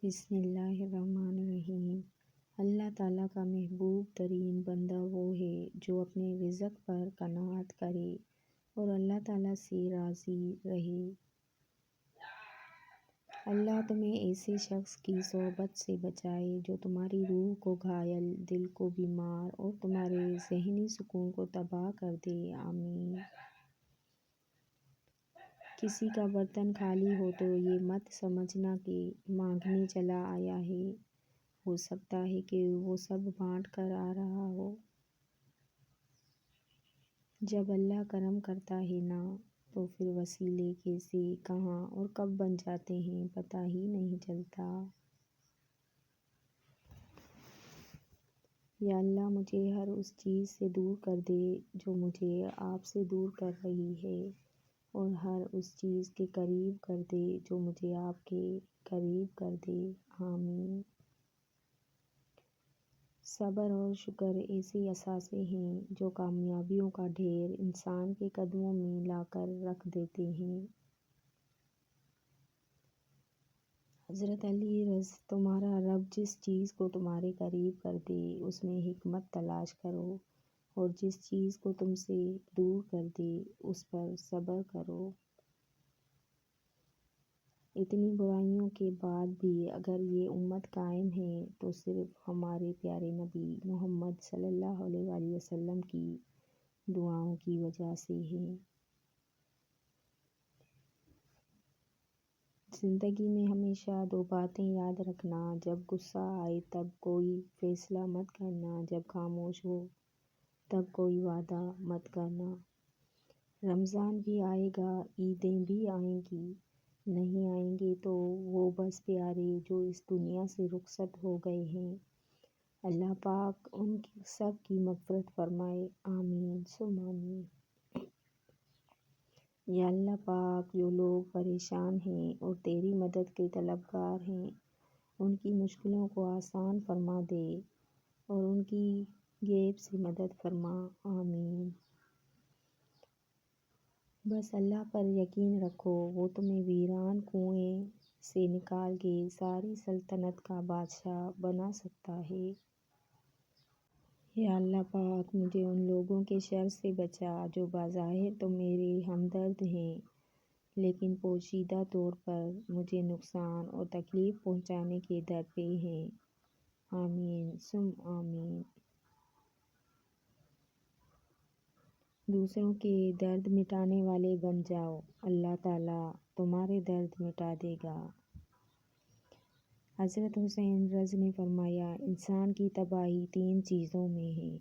بسم اللہ الرحمن الرحیم۔ اللہ تعالیٰ کا محبوب ترین بندہ وہ ہے جو اپنے رزق پر قناعت کرے اور اللہ تعالیٰ سے راضی رہے۔ اللہ تمہیں ایسے شخص کی صحبت سے بچائے جو تمہاری روح کو گھائل، دل کو بیمار اور تمہارے ذہنی سکون کو تباہ کر دے، آمین۔ کسی کا برتن خالی ہو تو یہ مت سمجھنا کہ مانگنے چلا آیا ہے، ہو سکتا ہے کہ وہ سب بانٹ کر آ رہا ہو۔ جب اللہ کرم کرتا ہے نا تو پھر وسیلے کیسے، کہاں اور کب بن جاتے ہیں پتہ ہی نہیں چلتا۔ یا اللہ مجھے ہر اس چیز سے دور کر دے جو مجھے آپ سے دور کر رہی ہے، اور ہر اس چیز کے قریب کر دے جو مجھے آپ کے قریب کر دے، آمین۔ صبر اور شکر ایسے اثاثے ہیں جو کامیابیوں کا ڈھیر انسان کے قدموں میں لا کر رکھ دیتے ہیں۔ حضرت علی رض: تمہارا رب جس چیز کو تمہارے قریب کر دے اس میں حکمت تلاش کرو، اور جس چیز کو تم سے دور کر دے اس پر صبر کرو۔ اتنی برائیوں کے بعد بھی اگر یہ امت قائم ہے تو صرف ہمارے پیارے نبی محمد صلی اللہ علیہ وآلہ وسلم کی دعاؤں کی وجہ سے ہے۔ زندگی میں ہمیشہ دو باتیں یاد رکھنا: جب غصہ آئے تب کوئی فیصلہ مت کرنا، جب خاموش ہو تب کوئی وعدہ مت کرنا۔ رمضان بھی آئے گا، عیدیں بھی آئیں گی، نہیں آئیں گے تو وہ بس پیارے جو اس دنیا سے رخصت ہو گئے ہیں، اللہ پاک ان سب کی مغفرت فرمائے، آمین ثم آمین۔ یا اللہ پاک جو لوگ پریشان ہیں اور تیری مدد کے طلبگار ہیں ان کی مشکلوں کو آسان فرما دے اور ان کی غیب سے مدد فرما، آمین۔ بس اللہ پر یقین رکھو، وہ تمہیں ویران کنویں سے نکال کے ساری سلطنت کا بادشاہ بنا سکتا ہے۔ یا اللہ پاک مجھے ان لوگوں کے شر سے بچا جو بظاہر تو میرے ہمدرد ہیں لیکن پوشیدہ طور پر مجھے نقصان اور تکلیف پہنچانے کے درپے ہیں، آمین ثم آمین۔ دوسروں کے درد مٹانے والے بن جاؤ، اللہ تعالیٰ تمہارے درد مٹا دے گا۔ حضرت حسین رض نے فرمایا، انسان کی تباہی تین چیزوں میں ہے: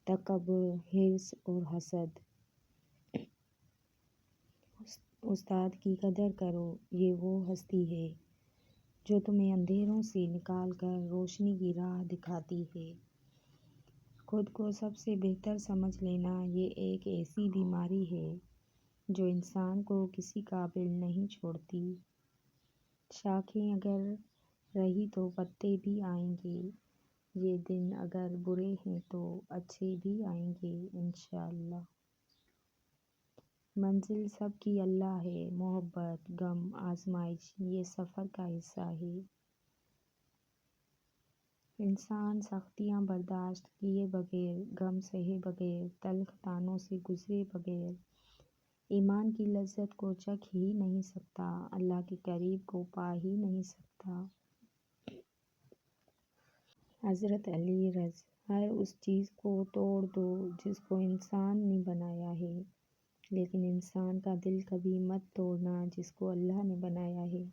تکبر، حرص اور حسد۔ استاد کی قدر کرو، یہ وہ ہستی ہے جو تمہیں اندھیروں سے نکال کر روشنی کی راہ دکھاتی ہے۔ خود کو سب سے بہتر سمجھ لینا یہ ایک ایسی بیماری ہے جو انسان کو کسی قابل نہیں چھوڑتی۔ شاخیں اگر رہی تو پتے بھی آئیں گے، یہ دن اگر برے ہیں تو اچھے بھی آئیں گے انشاءاللہ۔ منزل سب کی اللہ ہے، محبت، غم، آزمائش یہ سفر کا حصہ ہے۔ انسان سختیاں برداشت کیے بغیر، غم سہے بغیر، تلخ طعنوں سے گزرے بغیر ایمان کی لذت کو چکھ ہی نہیں سکتا، اللہ کے قریب کو پا ہی نہیں سکتا۔ حضرت علی رض: ہر اس چیز کو توڑ دو جس کو انسان نے بنایا ہے، لیکن انسان کا دل کبھی مت توڑنا جس کو اللہ نے بنایا ہے۔